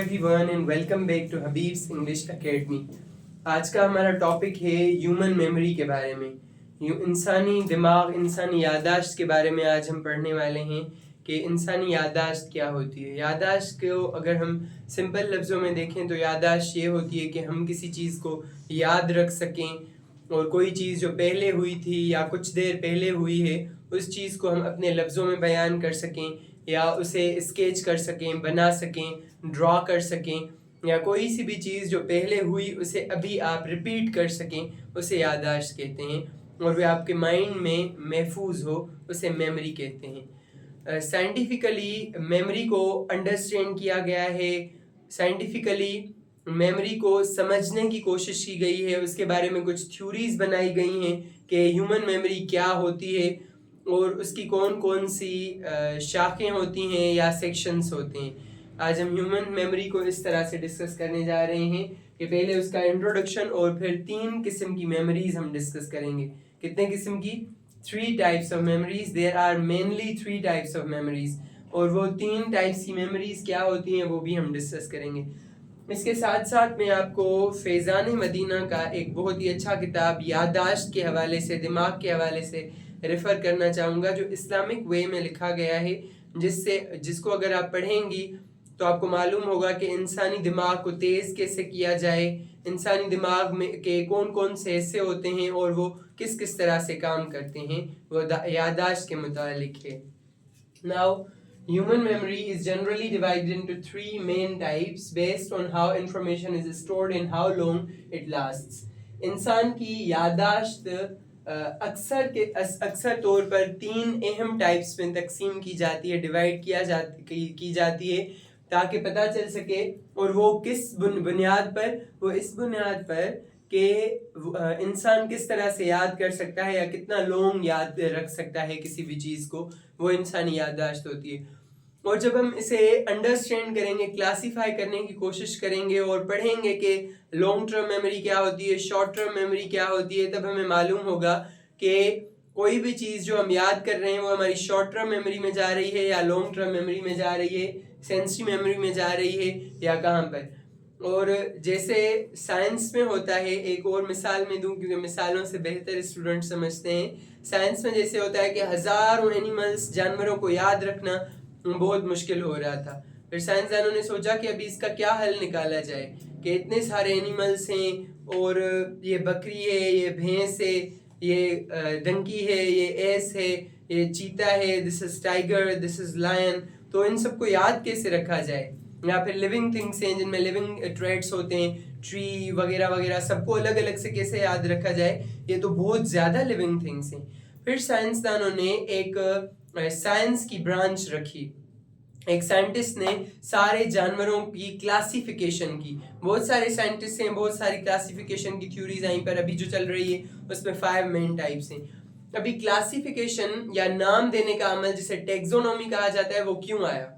everyone and welcome back to Habib's English Academy। आज का हमारा टॉपिक है ह्यूमन मेमोरी के बारे में। इंसानी दिमाग, इंसानी याददाश्त के बारे में आज हम पढ़ने वाले हैं कि इंसानी याददाश्त क्या होती है। याददाश्त को अगर हम सिंपल लफ्ज़ों में देखें तो याददाश्त ये होती है कि हम किसी चीज़ को याद रख सकें और कोई चीज़ जो पहले हुई थी या कुछ देर पहले हुई है उस चीज़ को हम अपने लफ्ज़ों में बयान कर सकें या उसे स्केच कर सकें, बना सकें, ड्रॉ कर सकें, या कोई सी भी चीज़ जो पहले हुई उसे अभी आप रिपीट कर सकें, उसे याददाश्त कहते हैं और वे आपके माइंड में महफूज हो, उसे मेमोरी कहते हैं। साइंटिफिकली मेमोरी को अंडरस्टैंड किया गया है, साइंटिफिकली मेमोरी को समझने की कोशिश की गई है, उसके बारे में कुछ थ्योरीज बनाई गई हैं कि ह्यूमन मेमोरी क्या होती है और उसकी कौन कौन सी शाखें होती हैं या सेक्शंस होते हैं। आज हम ह्यूमन मेमोरी को इस तरह से डिस्कस करने जा रहे हैं कि पहले उसका इंट्रोडक्शन और फिर 3 किस्म की मेमोरीज हम डिस्कस करेंगे। कितने किस्म की? 3 types of memories. There are mainly 3 types of memories और वो 3 टाइप्स की मेमोरीज क्या होती हैं वो भी हम डिस्कस करेंगे। इसके साथ साथ मैं आपको फैज़ान मदीना का एक बहुत ही अच्छा किताब याददाश्त के हवाले से, दिमाग के हवाले से रेफ़र करना चाहूँगा, जो इस्लामिक वे में लिखा गया है, जिसको अगर आप पढ़ेंगी तो आपको मालूम होगा कि इंसानी दिमाग को तेज़ कैसे किया जाए, इंसानी दिमाग में के कौन कौन से हिस्से होते हैं और वो किस किस तरह से काम करते हैं, वो याददाश्त के मुतालिक है। Now, human memory is generally divided into 3 main types based on how information is stored and how long it lasts। इंसान की याददाश्त अक्सर तौर पर 3 अहम टाइप्स में तकसीम की जाती है, डिवाइड की जाती है ताकि पता चल सके, और वो किस बुनियाद पर? वो इस बुनियाद पर कि इंसान किस तरह से याद कर सकता है या कितना लॉन्ग याद रख सकता है किसी भी चीज़ को, वो इंसानी याददाश्त होती है। और जब हम इसे अंडरस्टैंड करेंगे, क्लासीफाई करने की कोशिश करेंगे और पढ़ेंगे कि लॉन्ग टर्म मेमोरी क्या होती है, शॉर्ट टर्म मेमोरी क्या होती है, तब हमें मालूम होगा कि कोई भी चीज़ जो हम याद कर रहे हैं वो हमारी शॉर्ट टर्म मेमोरी में जा रही है या लॉन्ग टर्म मेमोरी में जा रही है, सेंसरी मेमोरी में जा रही है या कहाँ पर। और जैसे साइंस में होता है, एक और मिसाल में दूं क्योंकि मिसालों से बेहतर स्टूडेंट समझते हैं। साइंस में जैसे होता है कि हज़ारों एनिमल्स, जानवरों को याद रखना बहुत मुश्किल हो रहा था। फिर साइंसदानों ने सोचा कि अभी इसका क्या हल निकाला जाए कि इतने सारे एनिमल्स हैं और ये बकरी है, ये भैंस है, ये डंकी है, ये एस है, ये चीता है, this is tiger, this is lion. तो इन सबको याद कैसे रखा जाए? या फिर लिविंग थिंग्स हैं जिनमें लिविंग ट्रेड्स होते हैं, ट्री वगैरह वगैरह, सबको अलग अलग से कैसे याद रखा जाए? ये तो बहुत ज़्यादा लिविंग थिंग्स हैं। फिर साइंसदानों ने एक साइंस की ब्रांच रखी। एक साइंटिस्ट ने सारे जानवरों की क्लासिफिकेशन की। बहुत सारे साइंटिस्ट हैं, बहुत सारी क्लासिफिकेशन की थ्योरीज आई पर अभी जो चल रही है उसमें 5 मेन टाइप्स हैं। अभी क्लासिफिकेशन या नाम देने का अमल जिसे टैक्सोनॉमी कहा जाता है, वो क्यों आया?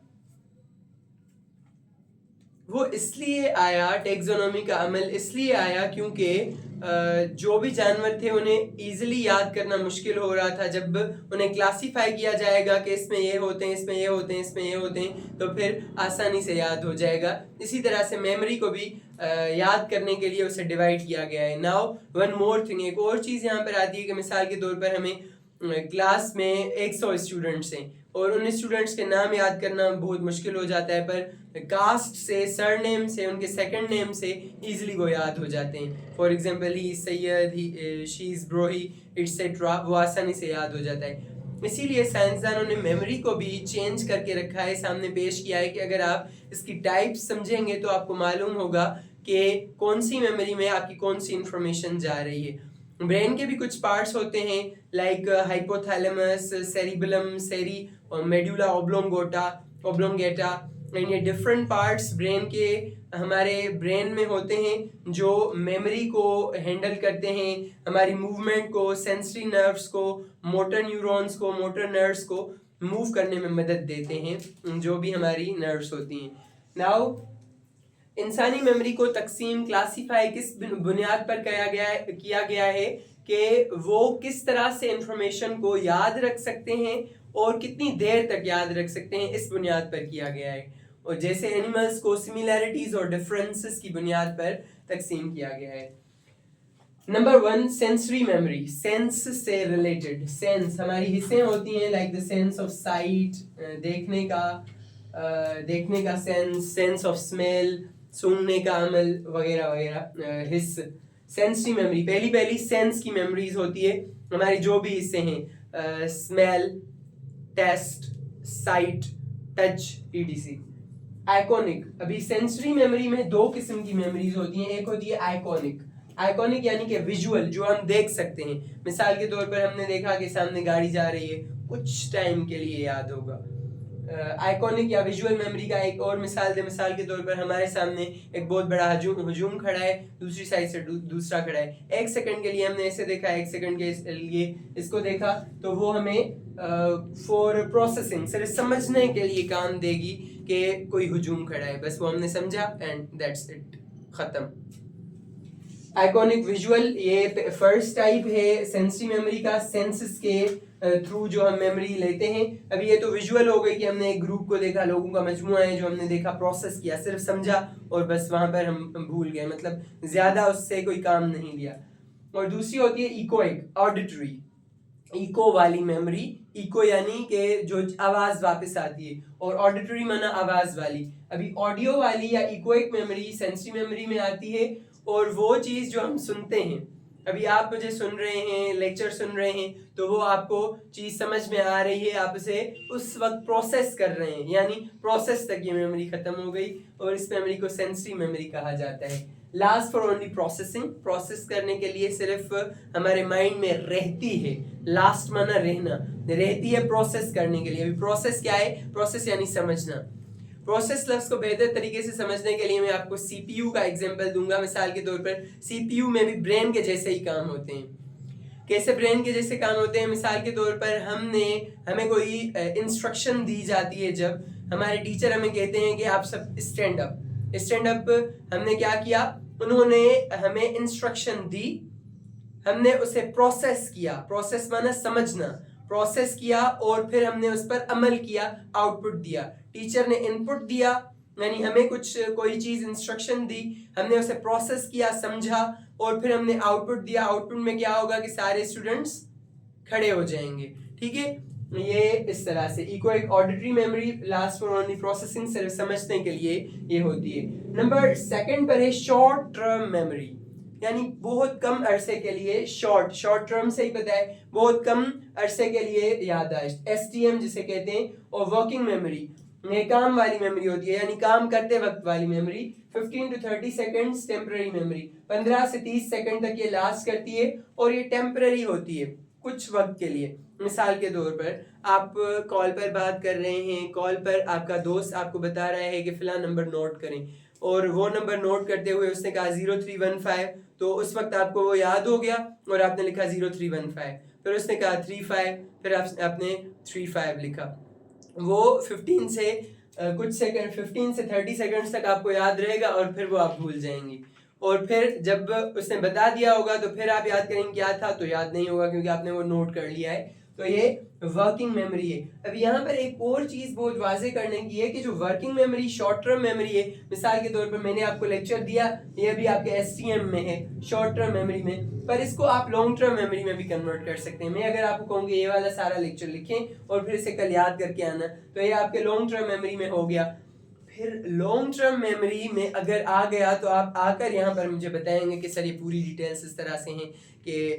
वो इसलिए आया, टैक्सोनॉमी का अमल इसलिए आया क्योंकि जो भी जानवर थे उन्हें इजीली याद करना मुश्किल हो रहा था। जब उन्हें क्लासिफाई किया जाएगा कि इसमें ये होते हैं, इसमें ये होते हैं, इसमें ये होते हैं, तो फिर आसानी से याद हो जाएगा। इसी तरह से मेमोरी को भी याद करने के लिए उसे डिवाइड किया गया है। नाउ वन मोर थिंग, एक और चीज़ यहाँ पर आती है कि मिसाल के तौर पर हमें क्लास में 100 स्टूडेंट्स हैं और उन स्टूडेंट्स के नाम याद करना बहुत मुश्किल हो जाता है, पर कास्ट से, सरनेम से, उनके सेकंड नेम से इजीली वो याद हो जाते हैं। For example he Syed, he she is Brohi, etcetera, वो आसानी से याद हो जाता है। इसीलिए साइंसदानों ने मेमोरी को भी चेंज करके रखा है, सामने पेश किया है कि अगर आप इसकी टाइप्स समझेंगे तो आपको मालूम होगा कि कौन सी मेमोरी में आपकी कौन सी इंफॉर्मेशन जा रही है। ब्रेन के भी कुछ पार्ट्स होते हैं लाइक हाइपोथैलेमस, सेरिबेलम, सेरी और मेडुला ओब्लोंगेटा, एंड ये डिफरेंट पार्ट्स ब्रेन के हमारे ब्रेन में होते हैं जो मेमोरी को हैंडल करते हैं, हमारी मूवमेंट को, सेंसरी नर्व्स को, मोटर न्यूरॉन्स को, मोटर नर्व्स को मूव करने में मदद देते हैं, जो भी हमारी नर्व्स होती हैं। नाउ इंसानी मेमोरी को तकसीम, क्लासीफाई किस बुनियाद पर किया गया है कि वो किस तरह से इंफॉर्मेशन को याद रख सकते हैं और कितनी देर तक याद रख सकते हैं, इस बुनियाद पर किया गया है। और जैसे एनिमल्स को सिमिलैरिटीज और डिफरेंसेस की बुनियाद पर तकसीम किया गया है। नंबर 1, सेंसरी मेमोरी, सेंस से रिलेटेड। सेंस हमारी हिस्सें होती हैं, like the sense of site, देखने का सेंस, सेंस ऑफ स्मेल, सूंघने का अमल वगैरह वगैरह। हिस्स सेंसरी मेमोरी, पहली सेंस की मेमोरीज होती है हमारी, जो भी हिस्से हैं, smell, taste, sight, touch, ETC. Iconic, अभी सेंसरी मेमोरी में दो किस्म की मेमोरीज होती हैं, एक होती है आइकॉनिक। आइकॉनिक यानी कि विजुअल, जो हम देख सकते हैं। मिसाल के तौर पर हमने देखा कि सामने गाड़ी जा रही है, कुछ टाइम के लिए याद होगा। आइकॉनिक या विजुअल मेमोरी का एक और मिसाल मिसाल के तौर पर हमारे सामने एक बहुत बड़ा हजूम खड़ा है, दूसरी साइड से दूसरा खड़ा है, 1 सेकंड के लिए हमने ऐसे देखा, 1 सेकंड के लिए इसको देखा, तो वो हमें फॉर प्रोसेसिंग, सिर्फ समझने के लिए काम देगी कि कोई हजूम खड़ा है, बस वो हमने समझा एंड दैट्स इट, खत्म। आइकॉनिक विजुअल, ये फर्स्ट टाइप है सेंसरी मेमोरी का, सेंसेस के थ्रू जो हम मेमोरी लेते हैं। अभी ये तो विजुअल हो गई कि हमने एक ग्रुप को देखा, लोगों का मजमुआ है जो हमने देखा, प्रोसेस किया, सिर्फ समझा और बस वहां पर हम भूल गए, मतलब ज्यादा उससे कोई काम नहीं लिया। और दूसरी होती है इकोइक, ऑडिटरी, इको वाली मेमोरी। इको यानी कि जो आवाज वापस आती है, और ऑडिटरी माना आवाज वाली। अभी ऑडियो वाली या इकोइक मेमोरी सेंसरी मेमोरी में आती है, और वो चीज जो हम सुनते हैं, अभी आप मुझे सुन रहे हैं, लेक्चर सुन रहे हैं, तो वो आपको चीज समझ में आ रही है, आप उसे उस वक्त प्रोसेस कर रहे हैं, यानी प्रोसेस तक ये मेमोरी खत्म हो गई, और इस मेमोरी को सेंसरी मेमोरी कहा जाता है। Last for only processing, process करने के लिए सिर्फ हमारे माइंड में रहती है। लास्ट माना रहना, रहती है प्रोसेस करने के लिए। अभी प्रोसेस क्या है? प्रोसेस यानी समझना। प्रोसेस लफ्ज को बेहतर तरीके से समझने के लिए मैं आपको सीपीयू का एग्जांपल दूंगा। मिसाल के तौर पर सीपीयू में भी ब्रेन के जैसे ही काम होते हैं। कैसे ब्रेन के जैसे काम होते हैं? मिसाल के तौर पर हमें कोई इंस्ट्रक्शन दी जाती है, जब हमारे टीचर हमें कहते हैं कि आप सब स्टैंड अप, हमने क्या किया? उन्होंने हमें इंस्ट्रक्शन दी, हमने उसे प्रोसेस किया। प्रोसेस माना समझना, प्रोसेस किया और फिर हमने उस पर अमल किया, आउटपुट दिया। टीचर ने इनपुट दिया, यानी हमें कोई चीज इंस्ट्रक्शन दी, हमने उसे प्रोसेस किया, समझा, और फिर हमने आउटपुट दिया। आउटपुट में क्या होगा कि सारे स्टूडेंट्स खड़े हो जाएंगे। ठीक है, ये इस तरह से echoic auditory memory, last for only processing, सिर्फ समझने के लिए ये होती है। नंबर 2 पर है शॉर्ट टर्म मेमोरी, यानी बहुत कम अरसे के लिए, शॉर्ट टर्म से ही पता है, बहुत कम अरसे के लिए याददाश्त, एसटीएम जिसे कहते हैं। और वर्किंग मेमोरी, ये काम वाली मेमोरी होती है, यानी काम करते वक्त वाली memory. 15 to 30 seconds temporary memory, 15 से 30 सेकंड तक ये लास्ट करती है, और ये टेम्पररी होती है, कुछ वक्त के लिए। मिसाल के तौर पर आप कॉल पर बात कर रहे हैं, कॉल पर आपका दोस्त आपको बता रहा है कि फिलहाल नंबर नोट करें, और वो नंबर नोट करते हुए उसने कहा 0315, तो उस वक्त आपको वो याद हो गया और आपने लिखा 0315, फिर उसने कहा 35, फिर आपने 35 लिखा। वो 15 से 30 सेकंड्स तक आपको याद रहेगा, और फिर वो आप भूल जाएंगे। और फिर जब उसने बता दिया होगा तो फिर आप याद करेंगे क्या था, तो याद नहीं होगा क्योंकि आपने वो नोट कर लिया है। तो ये वर्किंग मेमोरी है। अब यहाँ पर एक और चीज बहुत वाजे करने की है कि जो working memory, short term memory है, मिसाल के तौर पर मैंने आपको लेक्चर दिया, ये भी आपके एसटीएम में है, शॉर्ट टर्म मेमोरी में, पर इसको आप लॉन्ग टर्म मेमोरी में भी कन्वर्ट कर सकते हैं। मैं अगर आपको कहूँगी ये वाला सारा लेक्चर लिखें और फिर इसे कल याद करके आना, तो ये आपके लॉन्ग टर्म मेमोरी में हो गया। फिर लॉन्ग टर्म मेमोरी में अगर आ गया तो आप आकर यहाँ पर मुझे बताएंगे कि सर ये पूरी डिटेल्स इस तरह से हैं कि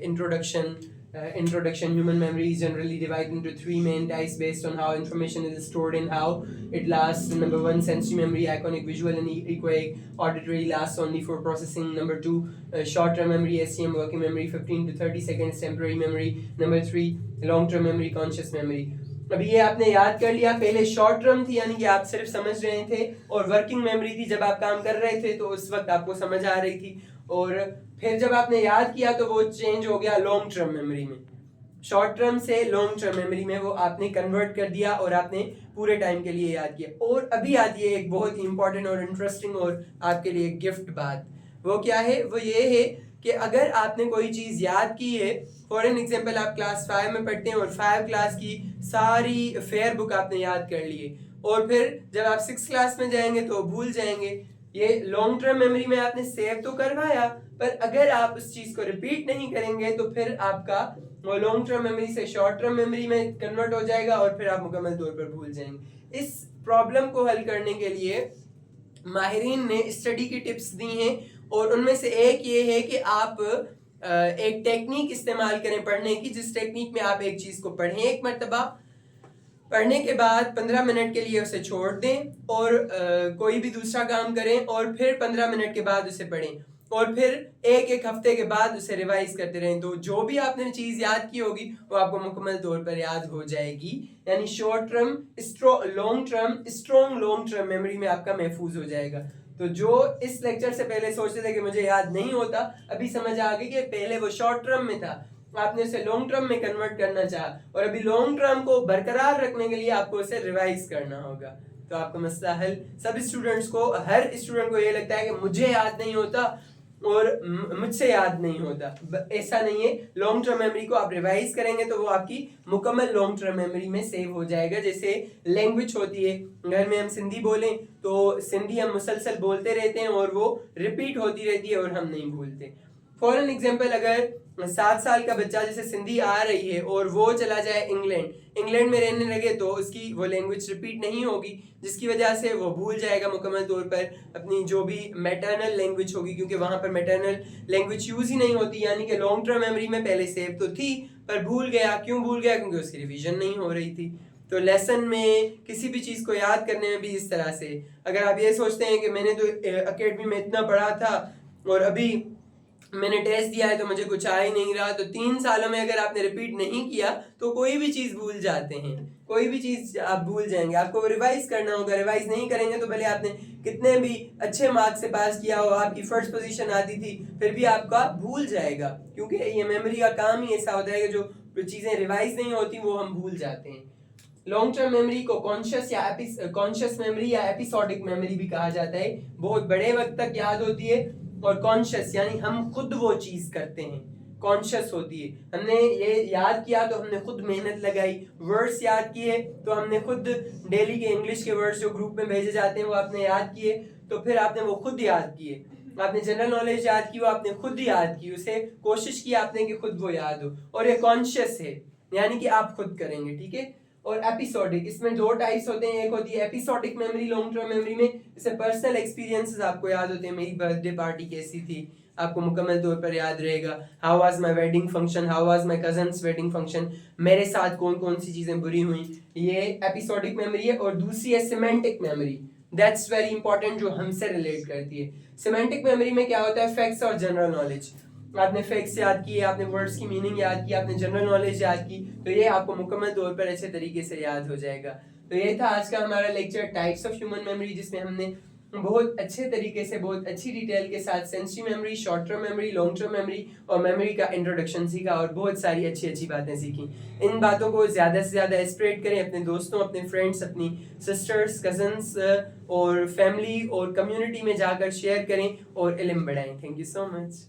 introduction, human memory is generally divided into 3 main types based on how information is stored and how it lasts. Number 1, sensory memory, iconic, visual and echoic. Auditory lasts only for processing. Number 2, short-term memory, SCM, working memory, 15 to 30 seconds, temporary memory. Number 3, long-term memory, conscious memory. अभी ये आपने याद कर लिया। पहले short term थी, यानी कि आप सिर्फ समझ रहे थे, और वर्किंग मेमोरी थी, जब आप काम कर रहे थे तो उस वक्त आपको समझ आ रही थी, और फिर जब आपने याद किया तो वो चेंज हो गया लॉन्ग टर्म मेमोरी में। शॉर्ट टर्म से लॉन्ग टर्म मेमोरी में वो आपने कन्वर्ट कर दिया और आपने पूरे टाइम के लिए याद किया। और अभी आती है एक बहुत ही इंपॉर्टेंट और इंटरेस्टिंग और आपके लिए गिफ्ट बात। वो क्या है? वो ये है कि अगर आपने कोई चीज़ याद की है, फॉर एन एग्जाम्पल आप क्लास 5 में पढ़ते हैं और 5 क्लास की सारी फेयर बुक आपने याद कर ली है, और फिर जब आप 6 क्लास में जाएंगे तो भूल जाएंगे। ये लॉन्ग टर्म मेमोरी में आपने सेव तो करवाया, पर अगर आप उस चीज को रिपीट नहीं करेंगे तो फिर आपका वो लॉन्ग टर्म मेमोरी से शॉर्ट टर्म मेमोरी में कन्वर्ट हो जाएगा और फिर आप मुकम्मल तौर पर भूल जाएंगे। इस प्रॉब्लम को हल करने के लिए माहिरीन ने स्टडी की टिप्स दी हैं और उनमें से एक ये है कि आप एक टेक्निक इस्तेमाल करें पढ़ने की, जिस टेक्निक में आप एक चीज को पढ़ें एक मरतबा, पढ़ने के बाद 15 मिनट के लिए उसे छोड़ दें और कोई भी दूसरा काम करें और फिर 15 मिनट के बाद उसे पढ़ें और फिर एक हफ्ते के बाद उसे रिवाइज करते रहें। तो जो भी आपने चीज याद की होगी वो आपको मुकम्मल तौर पर याद हो जाएगी, यानी short term strong long term memory में आपका महफूज हो जाएगा। तो जो इस लेक्चर से पहले सोचते थे कि मुझे याद नहीं होता, अभी समझ आ गई कि पहले वो शॉर्ट टर्म में था, आपने उसे लॉन्ग टर्म में कन्वर्ट करना चाहा और अभी लॉन्ग टर्म को बरकरार रखने के लिए आपको उसे रिवाइज करना होगा। तो आपका मसला हल। सब स्टूडेंट्स को, हर स्टूडेंट को ये लगता है कि मुझे याद नहीं होता और मुझसे याद नहीं होता, ऐसा नहीं है। लॉन्ग टर्म मेमोरी को आप रिवाइज करेंगे तो वो आपकी मुकम्मल लॉन्ग टर्म मेमोरी में सेव हो जाएगा। जैसे लैंग्वेज होती है, घर में हम सिंधी बोलें तो सिंधी हम मुसलसल बोलते रहते हैं और वो रिपीट होती रहती है और हम नहीं भूलते। फॉर एन एग्जाम्पल, अगर 7 साल का बच्चा जैसे सिंधी आ रही है और वो चला जाए इंग्लैंड में रहने लगे तो उसकी वो लैंग्वेज रिपीट नहीं होगी, जिसकी वजह से वो भूल जाएगा मुकम्मल तौर पर अपनी जो भी मैटरनल लैंग्वेज होगी, क्योंकि वहाँ पर मैटरनल लैंग्वेज यूज ही नहीं होती। यानी कि लॉन्ग टर्म मेमोरी में पहले सेव तो थी पर भूल गया। क्यों भूल गया? क्योंकि उसकी रिविजन नहीं हो रही थी। तो लेसन में किसी भी चीज़ को याद करने में भी इस तरह से, अगर आप ये सोचते हैं कि मैंने तो अकेडमी में इतना पढ़ा था और अभी मैंने टेस्ट दिया है तो मुझे कुछ आ ही नहीं रहा, तो 3 सालों में अगर आपने रिपीट नहीं किया तो कोई भी चीज़ भूल जाते हैं, कोई भी चीज़ आप भूल जाएंगे। आपको रिवाइज करना होगा, रिवाइज नहीं करेंगे तो भले आपने कितने भी अच्छे मार्क्स से पास किया हो, आपकी फर्स्ट पोजीशन आती थी, फिर भी आपका भूल जाएगा, क्योंकि ये मेमोरी का काम ही ऐसा होता है कि जो चीज़ें रिवाइज नहीं होती वो हम भूल जाते हैं। लॉन्ग टर्म मेमोरी को कॉन्शियस मेमोरी या एपिसोडिक मेमोरी भी कहा जाता है। बहुत बड़े वक्त तक याद होती है और कॉन्शियस यानी हम खुद वो चीज करते हैं, कॉन्शियस होती है। हमने ये याद किया तो हमने खुद मेहनत लगाई, वर्ड्स याद किए तो हमने खुद डेली के इंग्लिश के वर्ड्स जो ग्रुप में भेजे जाते हैं वो आपने याद किए, तो फिर आपने वो खुद याद किए। आपने जनरल नॉलेज याद की, वो आपने खुद याद की, उसे कोशिश की आपने कि खुद वो याद हो, और ये कॉन्शियस है यानी कि आप खुद करेंगे, ठीक है। और एपिसोडिक, इसमें 2 टाइप्स होते हैं। एक होती है episodic memory long term memory में, जैसे पर्सनल एक्सपीरियंसेस आपको याद होते हैं, मेरी बर्थडे पार्टी कैसी थी आपको मुकम्मल तौर पर याद रहेगा, how was my wedding function, how was my cousins wedding function, मेरे साथ कौन कौन सी चीजें बुरी हुई, ये एपिसोडिक मेमोरी है। और दूसरी है semantic memory, that's very important, जो हमसे रिलेट करती है। सिमेंटिक मेमोरी में क्या होता है? फैक्ट्स और जनरल नॉलेज, आपने फैक्ट्स याद किए, आपने वर्ड्स की मीनिंग याद की, आपने जनरल नॉलेज याद की, तो ये आपको मुकम्मल तौर पर अच्छे तरीके से याद हो जाएगा। तो ये था आज का हमारा lecture, types of human memory, जिसमें हमने बहुत अच्छे तरीके से, बहुत अच्छी डिटेल के साथ sensory memory, short term memory, long term memory और मेमोरी का इंट्रोडक्शन सीखा और बहुत सारी अच्छी अच्छी बातें सीखी। इन बातों को ज़्यादा से ज़्यादा स्प्रेड करें अपने दोस्तों, अपने फ्रेंड्स, अपनी सिस्टर्स, कजन्स और फैमिली और कम्युनिटी में जाकर शेयर करें और इल्म बढ़ाएं। Thank you so much.